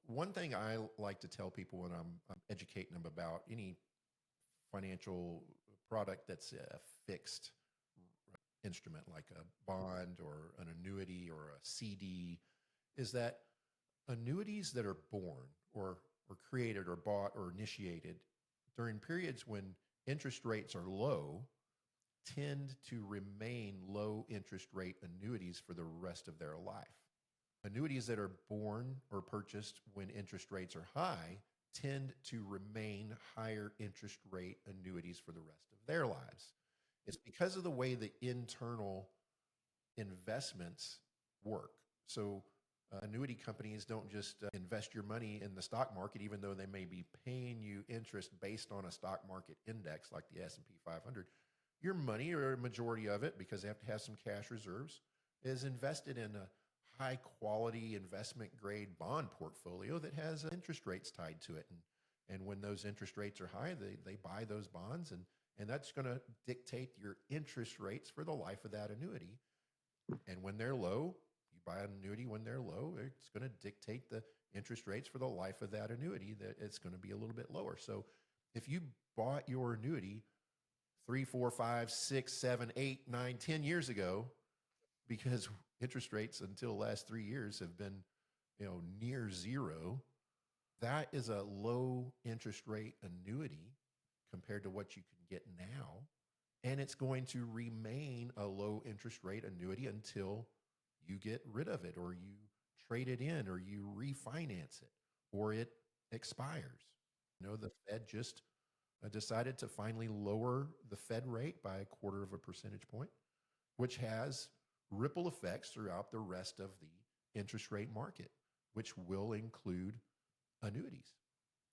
One thing I like to tell people when I'm educating them about any financial product that's a fixed instrument like a bond or an annuity or a CD is that annuities that are born or created or bought or initiated during periods when interest rates are low tend to remain low interest rate annuities for the rest of their life. Annuities that are born or purchased when interest rates are high tend to remain higher interest rate annuities for the rest of their lives. It's because of the way the internal investments work. So annuity companies don't just invest your money in the stock market, even though they may be paying you interest based on a stock market index like the S&P 500. Your money, or a majority of it, because they have to have some cash reserves, is invested in a high quality investment grade bond portfolio that has interest rates tied to it. And when those interest rates are high, they buy those bonds, and that's going to dictate your interest rates for the life of that annuity. And when they're low, you buy an annuity when they're low, it's going to dictate the interest rates for the life of that annuity, that it's going to be a little bit lower. So if you bought your annuity 3, 4, 5, 6, 7, 8, 9, 10 years ago, because interest rates until the last 3 years have been, near zero, that is a low interest rate annuity compared to what you can get now. And it's going to remain a low interest rate annuity until you get rid of it, or you trade it in, or you refinance it, or it expires. The Fed just decided to finally lower the Fed rate by 1/4 of a percentage point, which has ripple effects throughout the rest of the interest rate market, which will include annuities.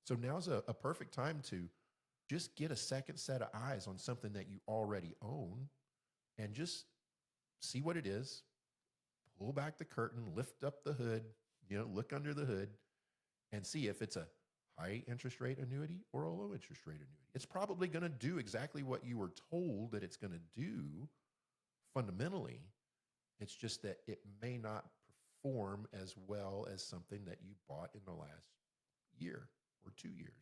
So now's a perfect time to just get a second set of eyes on something that you already own and just see what it is, pull back the curtain, lift up the hood, look under the hood and see if it's a high interest rate annuity or a low interest rate annuity. It's probably going to do exactly what you were told that it's going to do fundamentally. It's just that it may not perform as well as something that you bought in the last year or 2 years.